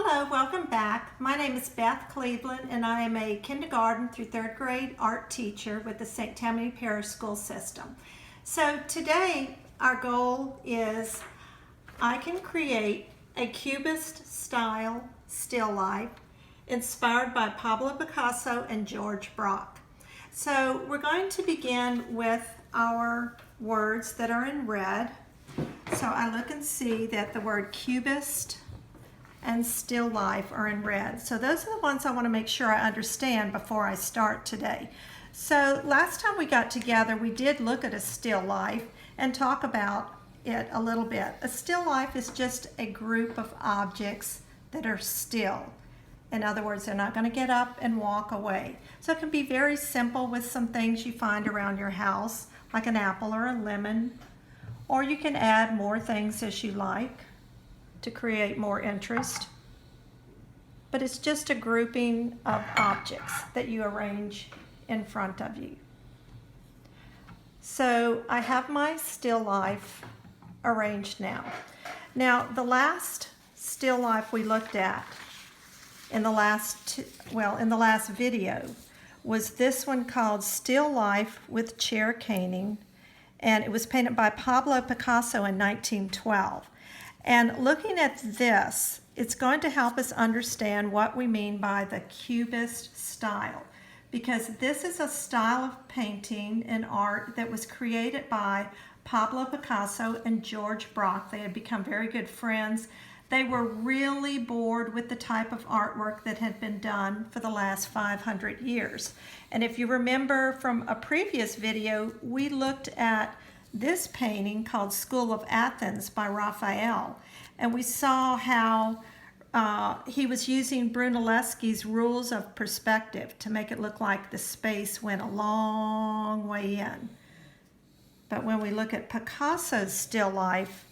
Hello, welcome back. My name is Beth Cleveland and I am a kindergarten through third grade art teacher with the St. Tammany Parish School System. So today our goal is I can create a Cubist style still life inspired by Pablo Picasso and George Braque. So we're going to begin with our words that are in red. So I look and see that the word Cubist and still life are in red. So those are the ones I want to make sure I understand before I start today. So last time we got together, we did look at a still life and talk about it a little bit. A still life is just a group of objects that are still. In other words, they're not going to get up and walk away. So it can be very simple with some things you find around your house, like an apple or a lemon, or you can add more things as you like to create more interest. But it's just a grouping of objects that you arrange in front of you. So I have my still life arranged now. Now the last still life we looked at in the last video was this one called Still Life with Chair Caning, and it was painted by Pablo Picasso in 1912. And looking at this, it's going to help us understand what we mean by the Cubist style, because this is a style of painting and art that was created by Pablo Picasso and George Braque. They had become very good friends. They were really bored with the type of artwork that had been done for the last 500 years. And if you remember from a previous video, we looked at this painting called School of Athens by Raphael, and we saw how he was using Brunelleschi's rules of perspective to make it look like the space went a long way in. But when we look at Picasso's still life,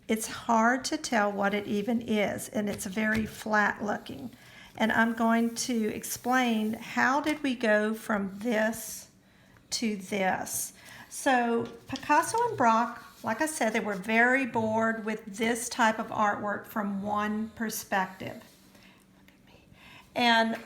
it's hard to tell what it even is, and it's very flat looking. And I'm going to explain how did we go from this to this. So Picasso and Braque, like I said, they were very bored with this type of artwork from one perspective. And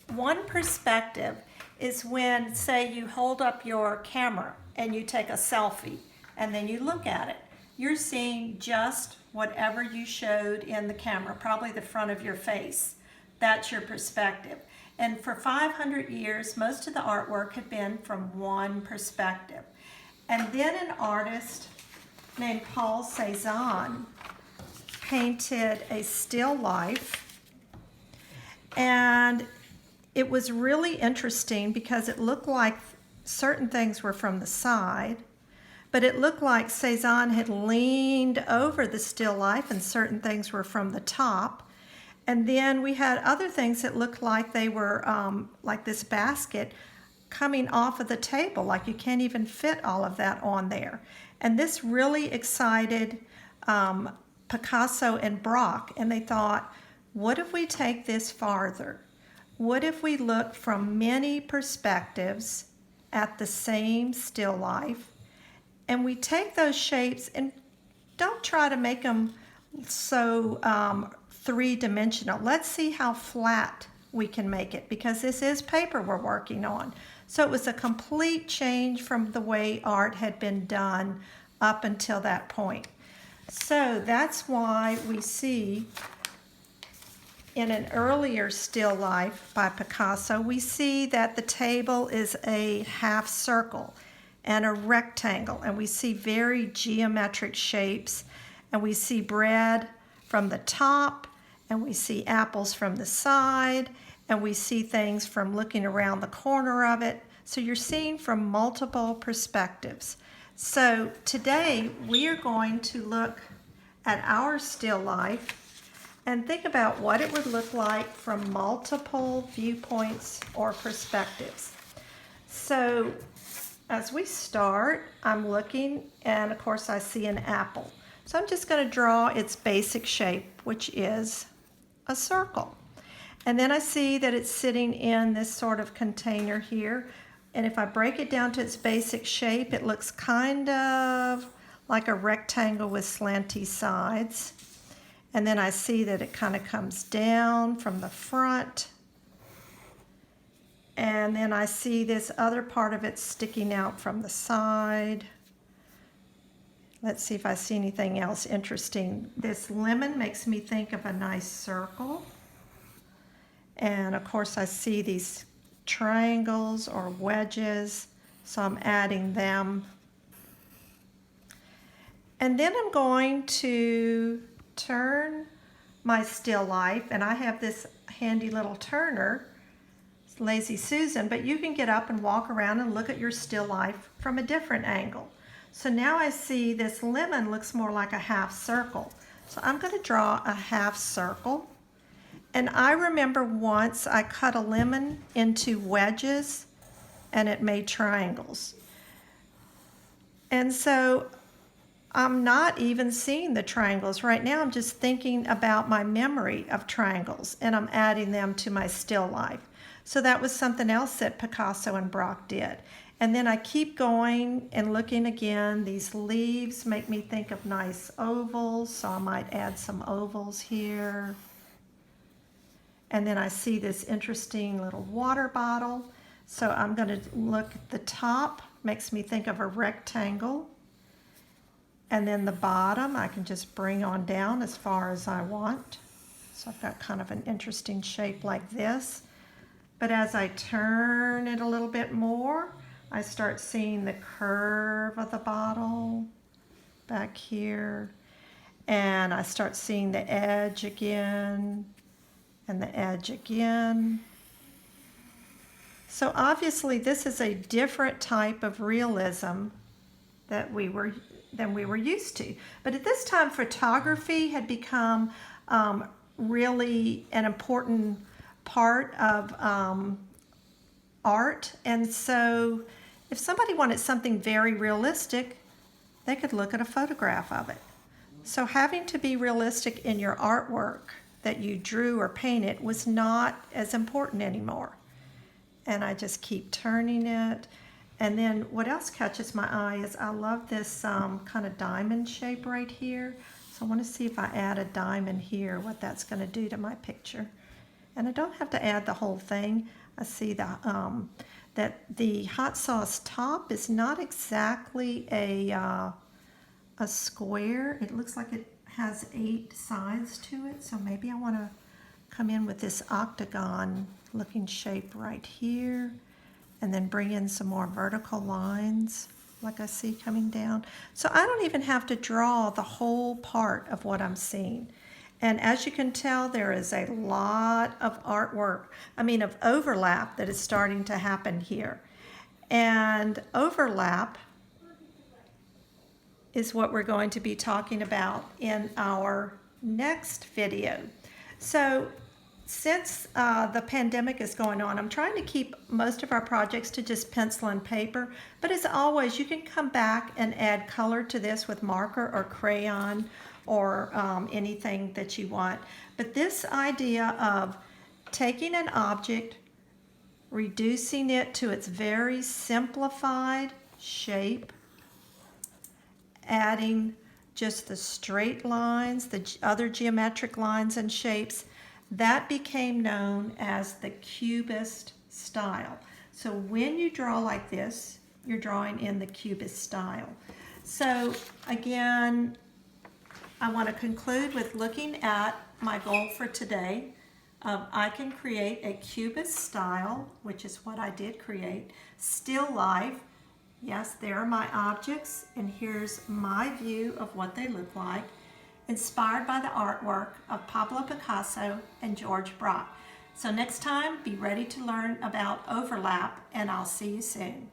one perspective is when, say, you hold up your camera and you take a selfie and then you look at it. You're seeing just whatever you showed in the camera, probably the front of your face. That's your perspective. And for 500 years, most of the artwork had been from one perspective. And then an artist named Paul Cézanne painted a still life, and it was really interesting because it looked like certain things were from the side, but it looked like Cézanne had leaned over the still life and certain things were from the top. And then we had other things that looked like they were like this basket coming off of the table, like you can't even fit all of that on there. And this really excited Picasso and Braque, and they thought, what if we take this farther? What if we look from many perspectives at the same still life, and we take those shapes and don't try to make them so three-dimensional. Let's see how flat we can make it, because this is paper we're working on. So it was a complete change from the way art had been done up until that point. So that's why we see in an earlier still life by Picasso, we see that the table is a half circle and a rectangle, and we see very geometric shapes, and we see bread from the top, and we see apples from the side, and we see things from looking around the corner of it. So you're seeing from multiple perspectives. So today we are going to look at our still life and think about what it would look like from multiple viewpoints or perspectives. So as we start, I'm looking, and of course I see an apple. So I'm just going to draw its basic shape, which is a circle. And then I see that it's sitting in this sort of container here. And if I break it down to its basic shape, it looks kind of like a rectangle with slanty sides. And then I see that it kind of comes down from the front. And then I see this other part of it sticking out from the side. Let's see if I see anything else interesting. This lemon makes me think of a nice circle. And of course I see these triangles or wedges, so I'm adding them. And then I'm going to turn my still life, and I have this handy little turner, it's Lazy Susan, but you can get up and walk around and look at your still life from a different angle. So now I see this lemon looks more like a half circle. So I'm going to draw a half circle. And I remember once I cut a lemon into wedges and it made triangles. And so I'm not even seeing the triangles. Right now I'm just thinking about my memory of triangles and I'm adding them to my still life. So that was something else that Picasso and Braque did. And then I keep going and looking again. These leaves make me think of nice ovals, so I might add some ovals here. And then I see this interesting little water bottle. So I'm going to look at the top, makes me think of a rectangle. And then the bottom, I can just bring on down as far as I want. So I've got kind of an interesting shape like this. But as I turn it a little bit more, I start seeing the curve of the bottle back here. And I start seeing the edge again and the edge again. So obviously this is a different type of realism than we were used to. But at this time, photography had become really an important part of art. And so if somebody wanted something very realistic, they could look at a photograph of it. So having to be realistic in your artwork that you drew or painted was not as important anymore. And I just keep turning it. And then what else catches my eye is I love this kind of diamond shape right here. So I want to see if I add a diamond here, what that's going to do to my picture. And I don't have to add the whole thing. I see that the hot sauce top is not exactly a square. It looks like it has 8 sides to it. So maybe I want to come in with this octagon looking shape right here. And then bring in some more vertical lines like I see coming down. So I don't even have to draw the whole part of what I'm seeing. And as you can tell, there is a lot of artwork, of overlap that is starting to happen here. And overlap is what we're going to be talking about in our next video. So since the pandemic is going on, I'm trying to keep most of our projects to just pencil and paper, but as always, you can come back and add color to this with marker or crayon or anything that you want. But this idea of taking an object, reducing it to its very simplified shape, adding just the straight lines, the other geometric lines and shapes, that became known as the Cubist style. So when you draw like this, you're drawing in the Cubist style. So again, I want to conclude with looking at my goal for today. I can create a Cubist style, which is what I did create. Still life. Yes, there are my objects, and here's my view of what they look like, inspired by the artwork of Pablo Picasso and George Braque. So next time, be ready to learn about overlap, and I'll see you soon.